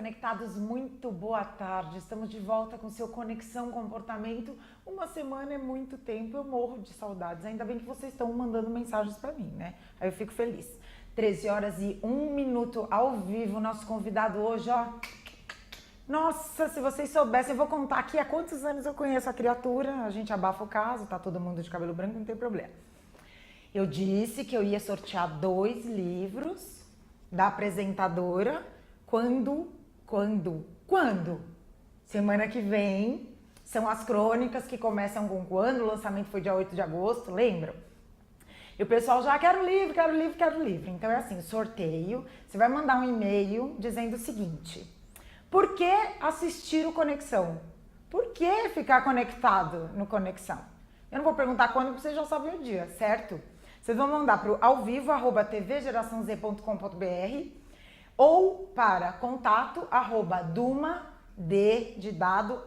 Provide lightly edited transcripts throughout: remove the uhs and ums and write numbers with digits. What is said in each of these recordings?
conectados, muito boa tarde. Estamos de volta com seu Conexão Comportamento. Uma semana é muito tempo, eu morro de saudades. Ainda bem que vocês estão mandando mensagens para mim, né? Aí eu fico feliz. 13 horas e 1 minuto ao vivo. Nosso convidado hoje, ó. Nossa, se vocês soubessem, eu vou contar aqui há quantos anos eu conheço a criatura. A gente abafa o caso, tá todo mundo de cabelo branco, não tem problema. Eu disse que eu ia sortear 2 livros da apresentadora. Quando? Semana que vem. São as crônicas que começam com quando? O lançamento foi dia 8 de agosto, lembram? E o pessoal já quero livro. Então é assim, sorteio. Você vai mandar um e-mail dizendo o seguinte: por que assistir o Conexão? Por que ficar conectado no Conexão? Eu não vou perguntar quando, porque vocês já sabem o dia, certo? Vocês vão mandar para o alvivo@tvgeraçãoz.com.br ou para contato@duma, de dado,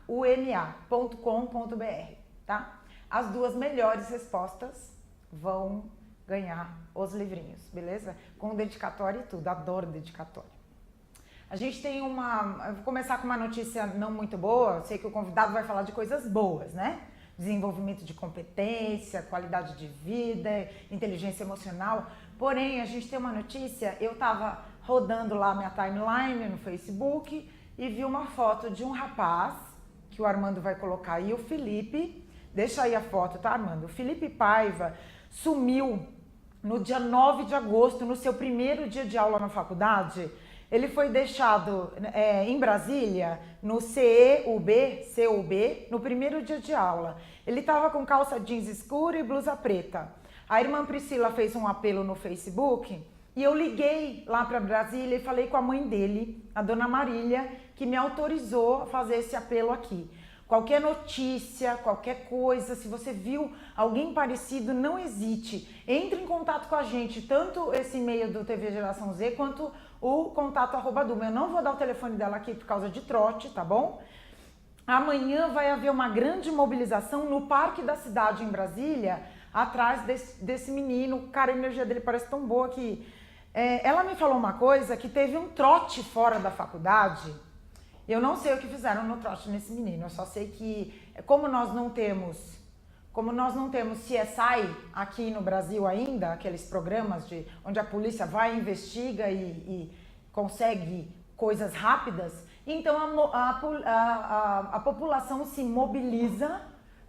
huma.com.br, tá? As 2 melhores respostas vão ganhar os livrinhos, beleza? Com dedicatória e tudo, adoro dedicatória. A gente tem eu vou começar com uma notícia não muito boa, eu sei que o convidado vai falar de coisas boas, né? Desenvolvimento de competência, qualidade de vida, inteligência emocional. Porém, a gente tem uma notícia, eu estava rodando lá minha timeline no Facebook e vi uma foto de um rapaz, que o Armando vai colocar aí, o Felipe, deixa aí a foto, tá, Armando? O Felipe Paiva sumiu no dia 9 de agosto, no seu primeiro dia de aula na faculdade. Ele foi deixado em Brasília, no CUB, no primeiro dia de aula. Ele estava com calça jeans escura e blusa preta. A irmã Priscila fez um apelo no Facebook e eu liguei lá para Brasília e falei com a mãe dele, a dona Marília, que me autorizou a fazer esse apelo aqui. Qualquer notícia, qualquer coisa, se você viu alguém parecido, não hesite. Entre em contato com a gente, tanto esse e-mail do TV Geração Z, quanto o contato @duma. Eu não vou dar o telefone dela aqui por causa de trote, tá bom? Amanhã vai haver uma grande mobilização no Parque da Cidade, em Brasília, atrás desse menino. Cara, a energia dele parece tão boa que... ela me falou uma coisa, que teve um trote fora da faculdade. Eu não sei o que fizeram no trote nesse menino, eu só sei que, como nós não temos CSI aqui no Brasil ainda, aqueles programas onde a polícia vai, investiga e consegue coisas rápidas, então a população se mobiliza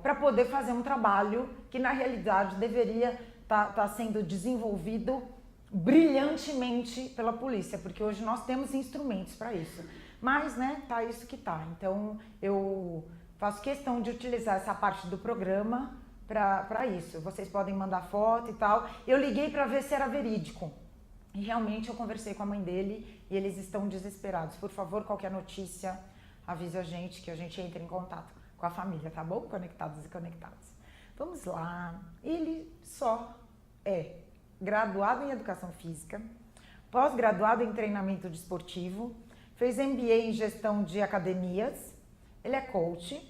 para poder fazer um trabalho que na realidade deveria tá sendo desenvolvido brilhantemente pela polícia, porque hoje nós temos instrumentos para isso. Mas, né, tá isso que tá. Então, eu faço questão de utilizar essa parte do programa para isso. Vocês podem mandar foto e tal. Eu liguei para ver se era verídico. E realmente eu conversei com a mãe dele e eles estão desesperados. Por favor, qualquer notícia, avise a gente que a gente entre em contato com a família, tá bom? Conectados e conectados. Vamos lá. Ele só é graduado em Educação Física, pós-graduado em Treinamento Desportivo, fez MBA em Gestão de Academias, ele é coach,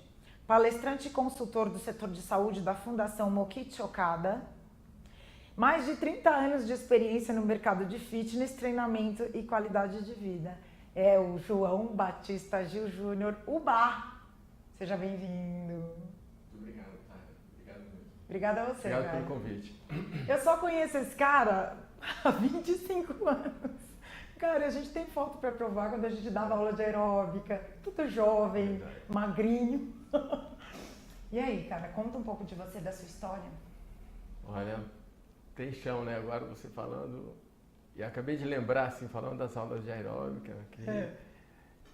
palestrante e consultor do setor de saúde da Fundação Mokichi Okada, mais de 30 anos de experiência no mercado de fitness, treinamento e qualidade de vida. É o João Batista Gil Júnior, Uba. Seja bem-vindo. Muito obrigado, Tara. Obrigado mesmo. Obrigada a você, Obrigado cara. pelo convite. Eu só conheço esse cara há 25 anos. Cara, a gente tem foto para provar quando a gente dava aula de aeróbica, tudo jovem, magrinho. E aí, cara, conta um pouco de você, da sua história. Olha, tem chão, né? Agora você falando, e acabei de lembrar, assim, falando das aulas de aeróbica, que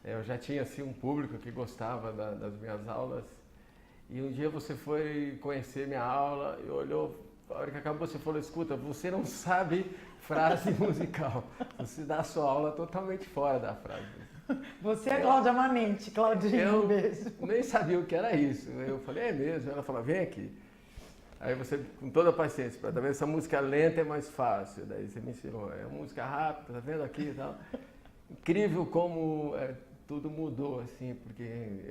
eu já tinha, assim, um público que gostava das minhas aulas, e um dia você foi conhecer minha aula e olhou, a hora que acabou você falou, escuta, você não sabe frase musical, você dá a sua aula totalmente fora da frase. Você é Cláudia Manente, Claudinha, um beijo. Eu nem sabia o que era isso, eu falei, é mesmo? Ela falou, vem aqui. Aí você, com toda a paciência, tá vendo? Essa música lenta é mais fácil, daí você me ensinou, é música rápida, tá vendo aqui e tal. Incrível como tudo mudou, assim, porque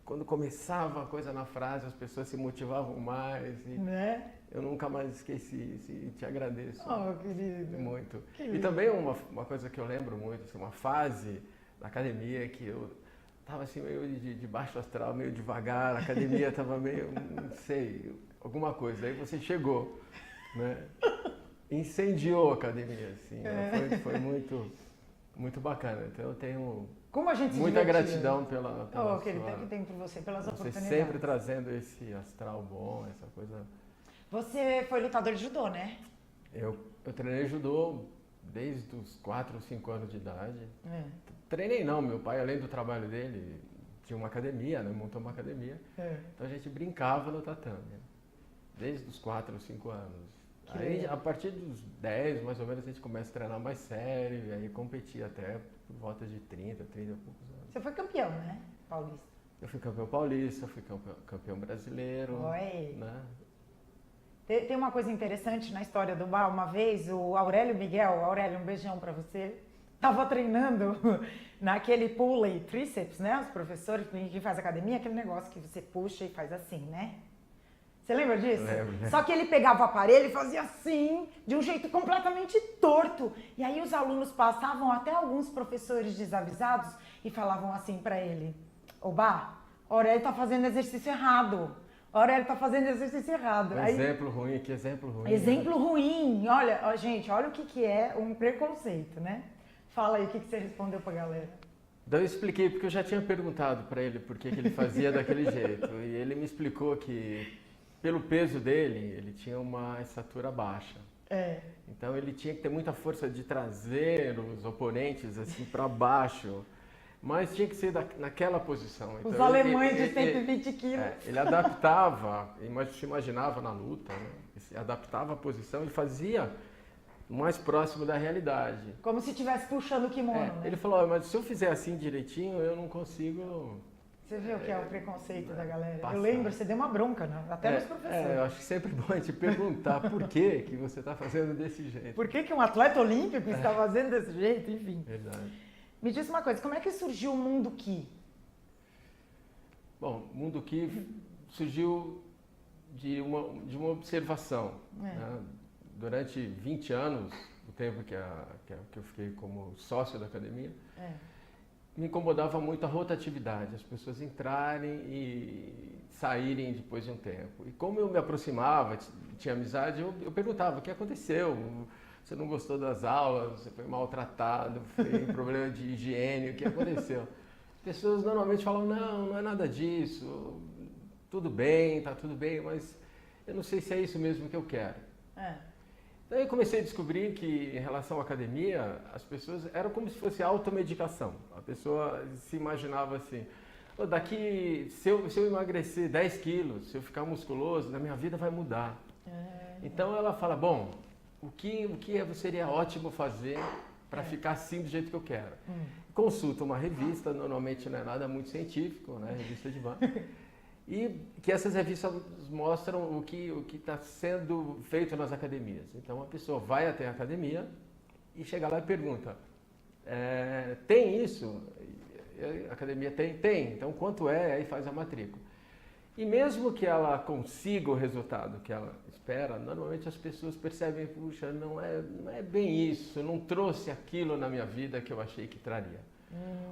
quando começava a coisa na frase, as pessoas se motivavam mais. E né? eu nunca mais esqueci isso e te agradeço. Oh, querido. Muito. Que E lindo. também uma coisa que eu lembro muito, assim, uma fase na academia que eu estava assim meio de baixo astral, meio devagar, a academia estava meio, não sei, alguma coisa. Aí você chegou, né? Incendiou a academia, assim. Foi muito, muito bacana. Então eu tenho Como a gente se muita divertia. gratidão pela Oh, querido, que tem por você, pelas você oportunidades. sempre trazendo esse astral bom, essa coisa. Você foi lutador de judô, né? Eu treinei judô desde os 4 ou 5 anos de idade. É. Treinei não, meu pai, além do trabalho dele, tinha uma academia, né? Montou uma academia. É. Então a gente brincava no tatame, desde os 4 ou 5 anos. Que Aí, legal. a partir dos 10, mais ou menos, a gente começa a treinar mais sério, e aí competia até por volta de 30 e poucos anos. Você foi campeão, né, paulista? Eu fui campeão paulista, fui campeão brasileiro, Oi. né? Tem uma coisa interessante na história do bar. Uma vez, o Aurélio Miguel, Aurélio, um beijão pra você, tava treinando naquele pulley tríceps, né? Os professores que faz academia, aquele negócio que você puxa e faz assim, né? Você lembra disso? Lembro. Só que ele pegava o aparelho e fazia assim, de um jeito completamente torto. E aí os alunos passavam, até alguns professores desavisados, e falavam assim pra ele: "Ô Bá, o Aurélio tá fazendo exercício errado. O Aurélio tá fazendo exercício errado." Aí, Exemplo ruim, que exemplo ruim. exemplo ruim. Olha, ó, gente, olha o que é um preconceito, né? Fala aí o que você respondeu pra galera. Daí eu expliquei, porque eu já tinha perguntado para ele por que ele fazia daquele jeito. E ele me explicou que, pelo peso dele, ele tinha uma estatura baixa. É. Então ele tinha que ter muita força de trazer os oponentes assim para baixo. Mas tinha que ser naquela posição. Os Então, alemães de 120 quilos. ele adaptava, se imaginava na luta, né? Ele se adaptava à posição e fazia mais próximo da realidade. Como se estivesse puxando o kimono, né? Ele falou, mas se eu fizer assim direitinho, eu não consigo... Você viu o que é o preconceito da galera? passar. Eu lembro, você deu uma bronca, né? Até nos professores. eu acho que sempre bom a gente perguntar por que você está fazendo desse jeito. Por que um atleta olímpico está fazendo desse jeito? Enfim. Verdade. Me diz uma coisa, como é que surgiu o Mundo Ki? Bom, o Mundo Ki surgiu de uma observação. Né? Durante 20 anos, o tempo que eu fiquei como sócio da academia, me incomodava muito a rotatividade, as pessoas entrarem e saírem depois de um tempo. E como eu me aproximava, tinha amizade, eu perguntava, o que aconteceu? Você não gostou das aulas, você foi maltratado, foi problema de higiene, o que aconteceu? As pessoas normalmente falam, não é nada disso, tudo bem, tá tudo bem, mas eu não sei se é isso mesmo que eu quero. Daí eu comecei a descobrir que, em relação à academia, as pessoas eram como se fosse automedicação. A pessoa se imaginava assim, se eu emagrecer 10 quilos, se eu ficar musculoso, a minha vida vai mudar. Então ela fala, bom, o que seria ótimo fazer para ficar assim do jeito que eu quero? Consulta uma revista, normalmente não é nada muito científico, né? Revista de banco. E que essas revistas mostram o que está sendo feito nas academias. Então a pessoa vai até a academia e chega lá e pergunta, tem isso? A academia tem. Então quanto é? Aí faz a matrícula. E mesmo que ela consiga o resultado que ela espera, normalmente as pessoas percebem, puxa, não é bem isso, eu não trouxe aquilo na minha vida que eu achei que traria.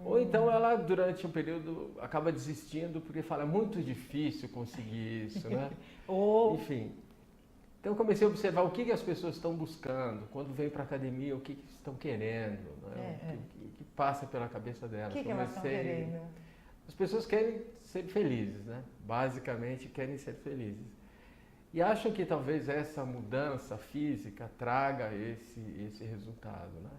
Ou então ela, durante um período, acaba desistindo porque fala, é muito difícil conseguir isso, né? Enfim. Então eu comecei a observar o que as pessoas estão buscando, quando vêm para a academia, o que estão querendo, né? O que passa pela cabeça delas. O que elas estão querendo? As pessoas querem ser felizes, né? Basicamente querem ser felizes. E acham que talvez essa mudança física traga esse resultado, né?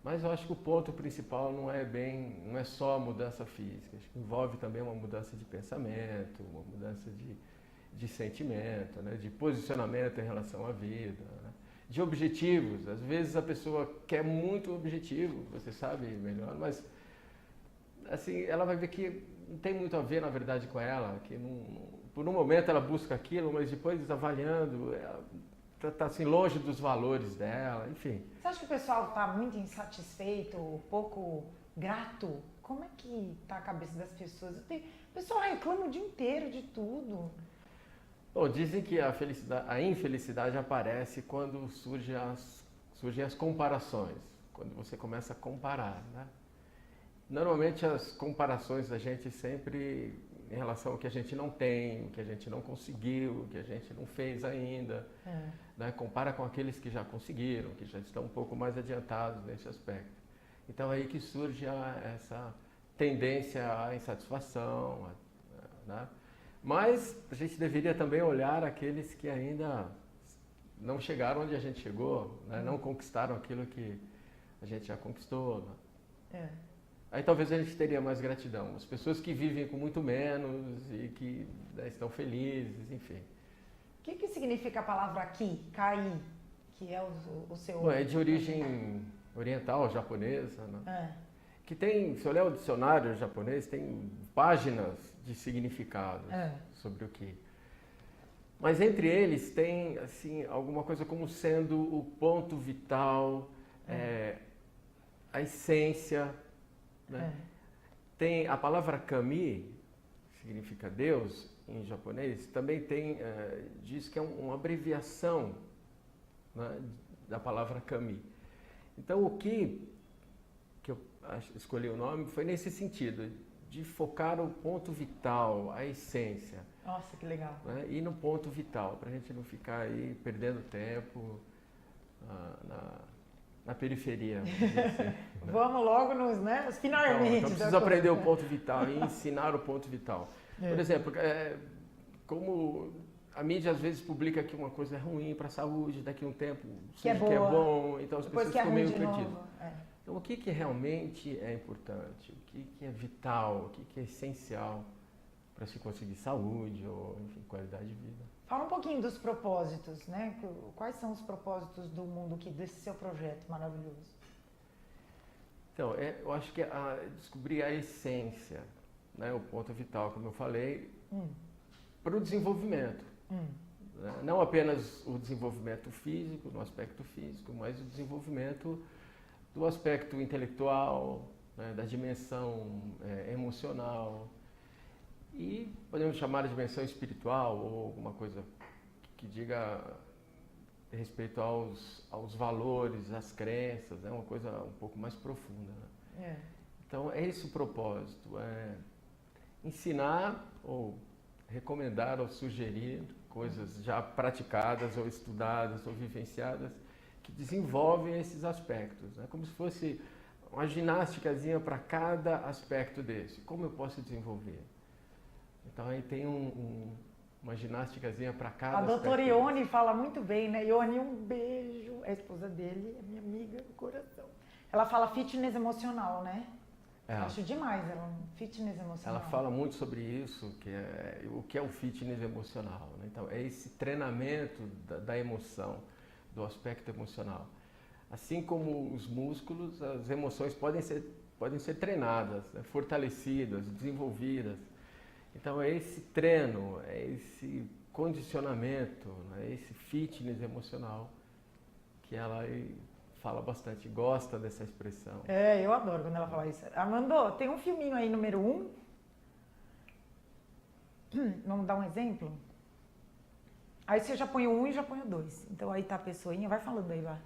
Mas eu acho que o ponto principal não é só a mudança física. Acho que envolve também uma mudança de pensamento, uma mudança de sentimento, né? De posicionamento em relação à vida, né? De objetivos. Às vezes a pessoa quer muito objetivo, você sabe melhor, mas assim, ela vai ver que não tem muito a ver, na verdade, com ela, que por um momento ela busca aquilo, mas depois avaliando, ela está assim, longe dos valores dela, enfim. Você acha que o pessoal está muito insatisfeito, pouco grato Como é que tá a cabeça das pessoas? O pessoal reclama o dia inteiro de tudo. Bom, dizem que a infelicidade aparece quando surgem as comparações, quando você começa a comparar, né? Normalmente as comparações da gente sempre em relação ao que a gente não tem, o que a gente não conseguiu, o que a gente não fez ainda, né? Compara com aqueles que já conseguiram, que já estão um pouco mais adiantados nesse aspecto. Então é aí que surge essa tendência à insatisfação, né? Mas a gente deveria também olhar aqueles que ainda não chegaram onde a gente chegou, né? Não conquistaram aquilo que a gente já conquistou, né? Aí talvez a gente teria mais gratidão. As pessoas que vivem com muito menos e que, né, estão felizes, enfim. O que significa a palavra ki, kai, que é o seu... Bom, é de origem oriental, japonesa, né? Que tem, se olhar o dicionário japonês, tem páginas de significados sobre o ki. Mas entre eles tem, assim, alguma coisa como sendo o ponto vital, a essência, né? Tem a palavra kami, que significa Deus em japonês, também tem, diz que é uma abreviação, né, da palavra kami. Então o que eu escolhi o nome foi nesse sentido, de focar o ponto vital, a essência. Nossa, que legal. Né? E no ponto vital, para a gente não ficar aí perdendo tempo na periferia. Assim, né? Vamos logo nos finalmente. Então precisa aprender o ponto vital e ensinar o ponto vital. Por exemplo, como a mídia às vezes publica que uma coisa é ruim para a saúde, daqui a um tempo que é bom, então as pessoas ficam meio perdidas. Então o que realmente é importante, o que é vital, o que é essencial para se conseguir saúde ou, enfim, qualidade de vida. Fala um pouquinho dos propósitos, né? Quais são os propósitos do mundo desse seu projeto maravilhoso? Então, eu acho que descobrir a essência, né, o ponto vital, como eu falei, para o desenvolvimento. Né? Não apenas o desenvolvimento físico, no aspecto físico, mas o desenvolvimento do aspecto intelectual, né, da dimensão emocional. E podemos chamar de dimensão espiritual ou alguma coisa que diga respeito aos valores, às crenças, é uma coisa um pouco mais profunda. Né? Então é esse o propósito, ensinar ou recomendar ou sugerir coisas já praticadas ou estudadas ou vivenciadas que desenvolvem esses aspectos, né? Como se fosse uma ginásticazinha para cada aspecto desse. Como eu posso desenvolver? Então aí tem uma ginásticazinha para cada aspecto. A doutora Ione fala muito bem, né? Ione, um beijo. É a esposa dele, é minha amiga do coração. Ela fala fitness emocional, né? Acho demais ela, fitness emocional. Ela fala muito sobre isso, o que é o fitness emocional, né? Então é esse treinamento da emoção, do aspecto emocional. Assim como os músculos, as emoções podem ser treinadas, né? Fortalecidas, desenvolvidas. Então é esse treino, é esse condicionamento, né? Esse fitness emocional que ela fala bastante, gosta dessa expressão. Eu adoro quando ela fala isso. Armando, tem um filminho aí, número 1. Vamos dar um exemplo? Aí você já põe o 1 e já põe o 2. Então aí tá a pessoinha, vai falando aí, vai.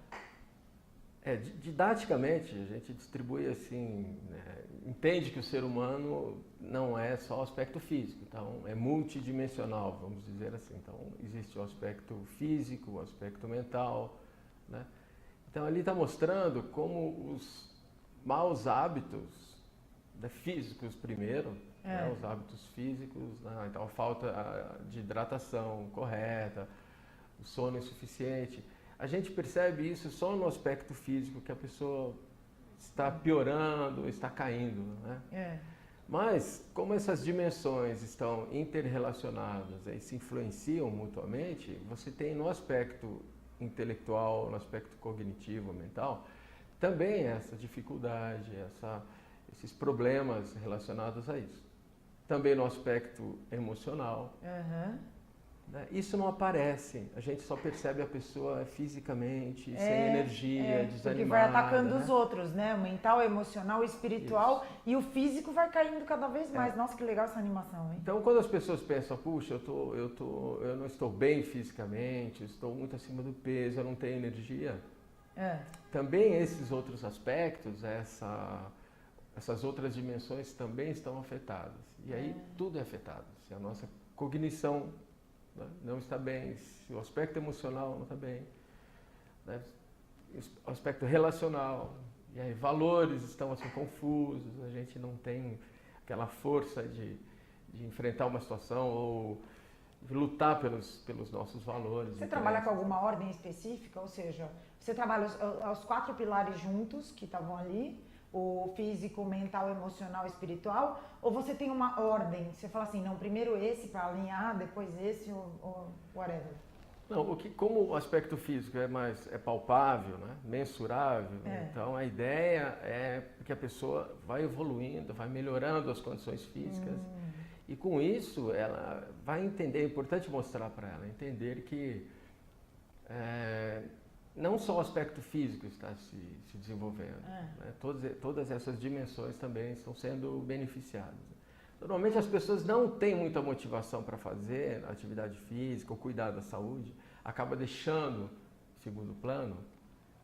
Didaticamente, a gente distribui assim, né? Entende que o ser humano não é só o aspecto físico, então é multidimensional, vamos dizer assim. Então existe o aspecto físico, o aspecto mental, né? Então ali está mostrando como os maus hábitos, né, físicos primeiro, né, os hábitos físicos, né, então a falta de hidratação correta, o sono insuficiente. A gente percebe isso só no aspecto físico, que a pessoa está piorando, está caindo, né? Mas como essas dimensões estão interrelacionadas e se influenciam mutuamente, você tem no aspecto intelectual, no aspecto cognitivo, mental, também essa dificuldade, esses problemas relacionados a isso. Também no aspecto emocional, né? Isso não aparece, a gente só percebe a pessoa fisicamente, sem energia, desanimada. Porque vai atacando né? os outros, né? O mental, o emocional, o espiritual e o físico vai caindo cada vez mais. Nossa, que legal essa animação, hein? Então, quando as pessoas pensam, puxa, eu não estou bem fisicamente, estou muito acima do peso, eu não tenho energia, também esses outros aspectos, essas outras dimensões também estão afetadas. E aí tudo é afetado. Se a nossa cognição, né, não está bem, se o aspecto emocional não está bem, né, o aspecto relacional, e aí valores estão assim confusos, a gente não tem aquela força de enfrentar uma situação ou de lutar pelos nossos valores. Você trabalha com alguma ordem específica? Ou seja, você trabalha os 4 pilares juntos que estavam ali, o físico, mental, emocional e espiritual, ou você tem uma ordem? Você fala assim, não, primeiro esse para alinhar, depois esse ou whatever? Não, como o aspecto físico é palpável, né, mensurável, então a ideia é que a pessoa vai evoluindo, vai melhorando as condições físicas e com isso ela vai entender, é importante mostrar para ela, entender que não só o aspecto físico está se desenvolvendo, né? Todas essas dimensões também estão sendo beneficiadas. Normalmente as pessoas não têm muita motivação para fazer atividade física ou cuidar da saúde, acaba deixando em segundo plano,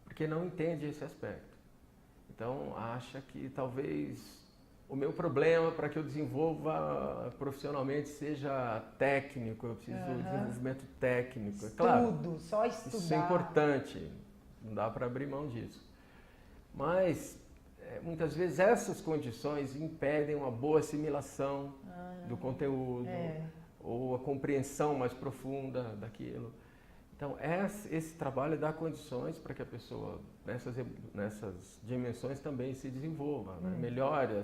porque não entende esse aspecto. Então acha que talvez o meu problema para que eu desenvolva profissionalmente seja técnico, eu preciso de desenvolvimento técnico. Estudo, só estudar. Isso é importante, não dá para abrir mão disso. Mas muitas vezes essas condições impedem uma boa assimilação do conteúdo ou a compreensão mais profunda daquilo. Então, esse trabalho dá condições para que a pessoa, nessas dimensões, também se desenvolva, né? Melhore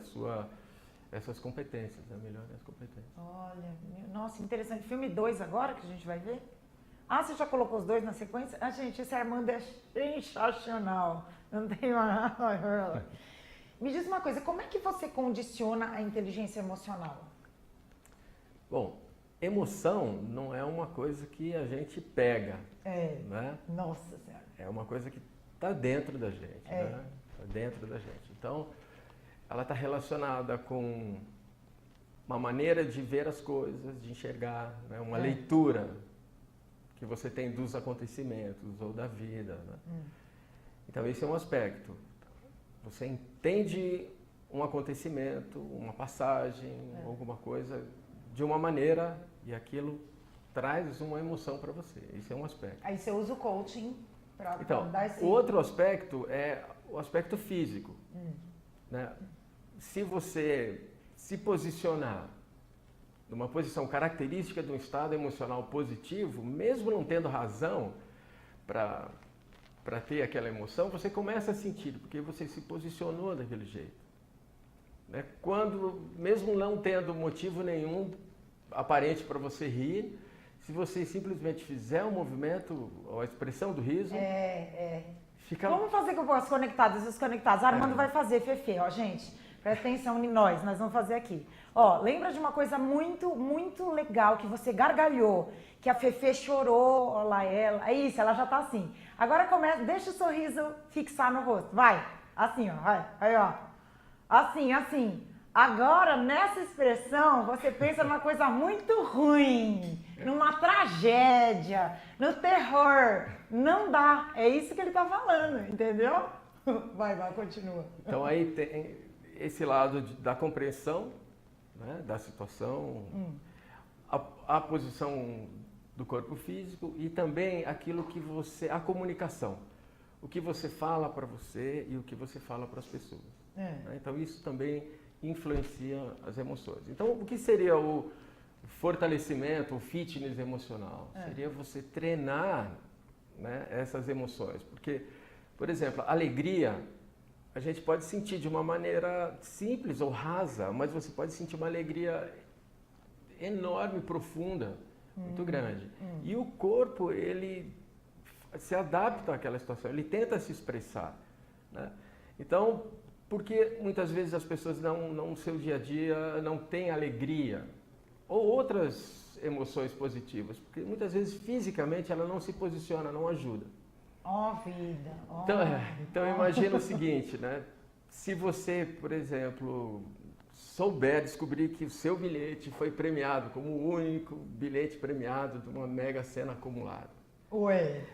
essas competências, né? Melhore as competências. Olha, nossa, interessante. Filme 2 agora, que a gente vai ver? Ah, você já colocou os 2 na sequência? Ah, gente, esse Armando é sensacional. Não tem uma... Me diz uma coisa, como é que você condiciona a inteligência emocional? Bom, emoção não é uma coisa que a gente pega, né? Nossa Senhora. É uma coisa que está dentro da gente, né? Está dentro da gente. Então, ela está relacionada com uma maneira de ver as coisas, de enxergar, né? Uma leitura que você tem dos acontecimentos ou da vida, né? Então, esse é um aspecto. Você entende um acontecimento, uma passagem, alguma coisa de uma maneira e aquilo traz uma emoção para você. Esse é um aspecto. Aí você usa o coaching para dar esse... O outro aspecto é o aspecto físico. Né? Se você se posicionar numa posição característica de um estado emocional positivo, mesmo não tendo razão para ter aquela emoção, você começa a sentir, porque você se posicionou daquele jeito. Né? Quando, mesmo não tendo motivo nenhum aparente para você rir, se você simplesmente fizer um movimento, ou a expressão do riso, fica... Vamos fazer com os conectados e os conectados. Armando vai fazer, Fefe, ó, gente, presta atenção em nós vamos fazer aqui. Ó, lembra de uma coisa muito, muito legal que você gargalhou, que a Fefe chorou, ó lá ela, é isso, ela já tá assim. Agora começa, deixa o sorriso fixar no rosto, vai, assim, ó, vai, aí, ó, assim. Agora, nessa expressão, você pensa numa coisa muito ruim, numa tragédia, no terror. Não dá. É isso que ele tá falando, entendeu? Vai, continua. Então aí tem esse lado da compreensão, né, da situação, a posição do corpo físico e também aquilo que a comunicação. O que você fala para você e o que você fala para as pessoas. Né? Então isso também influencia as emoções. Então, o que seria o fortalecimento, o fitness emocional? Seria você treinar, né, essas emoções. Porque, por exemplo, alegria, a gente pode sentir de uma maneira simples ou rasa, mas você pode sentir uma alegria enorme, profunda, muito grande. E o corpo, ele se adapta àquela situação, ele tenta se expressar. Né? Então, porque muitas vezes as pessoas no seu dia a dia não têm alegria ou outras emoções positivas? Porque muitas vezes fisicamente ela não se posiciona, não ajuda. Ó vida, ó. Então imagina o seguinte, né? Se você, por exemplo, descobrir que o seu bilhete foi premiado como o único bilhete premiado de uma mega sena acumulada. Ué.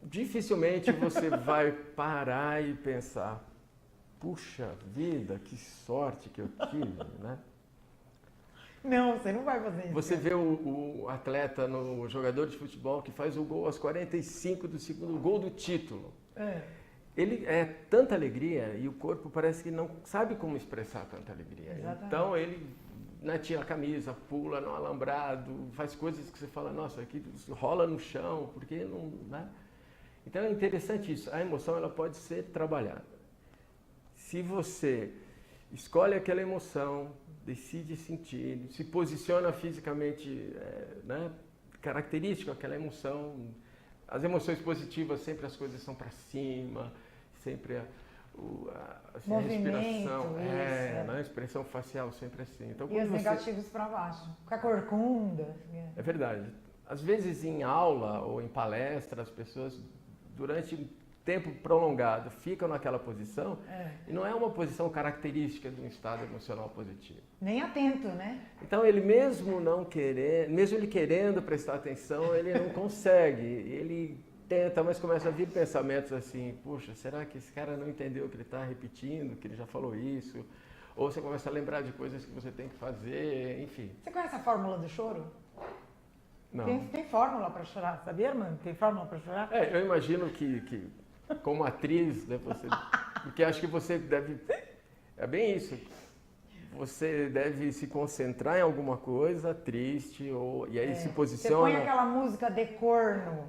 Dificilmente você vai parar e pensar, puxa vida, que sorte que eu tive, né? Não, você não vai fazer isso. Você vê o atleta, o jogador de futebol que faz o gol aos 45 do segundo, o gol do título. Ele é tanta alegria e o corpo parece que não sabe como expressar tanta alegria. Exatamente. Então ele, né, tira a camisa, pula no alambrado, faz coisas que você fala, nossa, aqui rola no chão, porque não, né? Então é interessante isso. A emoção ela pode ser trabalhada. Se você escolhe aquela emoção, decide sentir, se posiciona fisicamente, né, característico aquela emoção. As emoções positivas, sempre as coisas são para cima, sempre assim, a respiração, né, a expressão facial sempre assim. Então, e os negativos para baixo, com a corcunda. É verdade. Às vezes em aula ou em palestra, as pessoas, durante um tempo prolongado, ficam naquela posição e não é uma posição característica de um estado emocional positivo. Nem atento, né? Então ele mesmo ele querendo prestar atenção, ele não consegue. Ele tenta, mas começa a vir pensamentos assim, puxa, será que esse cara não entendeu que ele está repetindo, que ele já falou isso? Ou você começa a lembrar de coisas que você tem que fazer, enfim. Você conhece a fórmula do choro? Não. Tem fórmula para chorar, sabia, irmã? Tem fórmula para chorar? Eu imagino que como atriz, né, porque acho que você deve... É bem isso. Você deve se concentrar em alguma coisa triste, e aí se posiciona... Você põe aquela música de corno.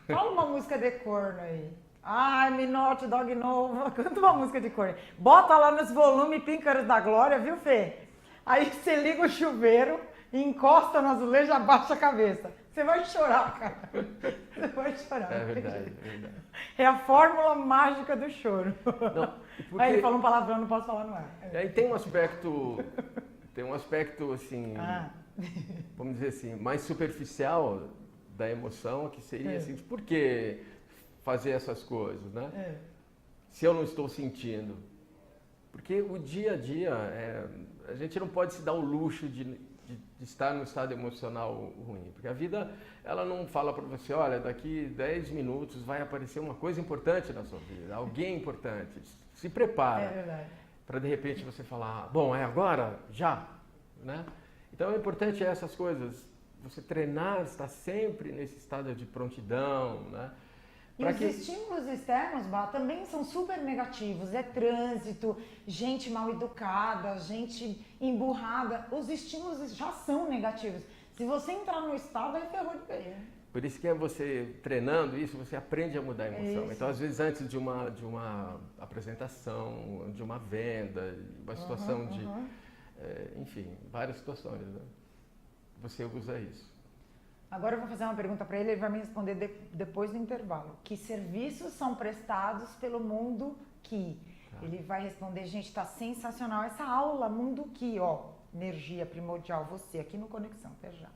Fala uma música de corno aí. Ai, Minote, Dog Novo. Canta uma música de corno. Bota lá nos volumes Píncaros da Glória, viu, Fê? Aí você liga o chuveiro, encosta no azulejo, abaixa a cabeça. Você vai chorar, cara. Você vai chorar. É verdade, é verdade. É a fórmula mágica do choro. Não, porque... Aí ele falou um palavrão, não posso falar no ar. Aí tem um aspecto assim, vamos dizer assim, mais superficial da emoção, que seria assim, por que fazer essas coisas, né? Se eu não estou sentindo. Porque o dia a dia, a gente não pode se dar o luxo de estar num estado emocional ruim. Porque a vida, ela não fala para você, olha, daqui 10 minutos vai aparecer uma coisa importante na sua vida, alguém importante. Se prepara. É verdade. Para de repente você falar, bom, é agora? Já? Né? Então é importante essas coisas, você treinar, estar sempre nesse estado de prontidão, né? E os estímulos externos, Bá, também são super negativos. É trânsito, gente mal educada, gente emburrada. Os estímulos já são negativos. Se você entrar no estado, aí ferrou de vez. Por isso que é você treinando isso, você aprende a mudar a emoção. Isso. Então, às vezes, antes de uma apresentação, de uma venda, uma situação enfim, várias situações, né? Você usa isso. Agora eu vou fazer uma pergunta para ele, ele vai me responder depois do intervalo. Que serviços são prestados pelo Mundo Ki? Ele vai responder, gente, tá sensacional essa aula, Mundo Ki, ó, energia primordial, você aqui no Conexão, até já.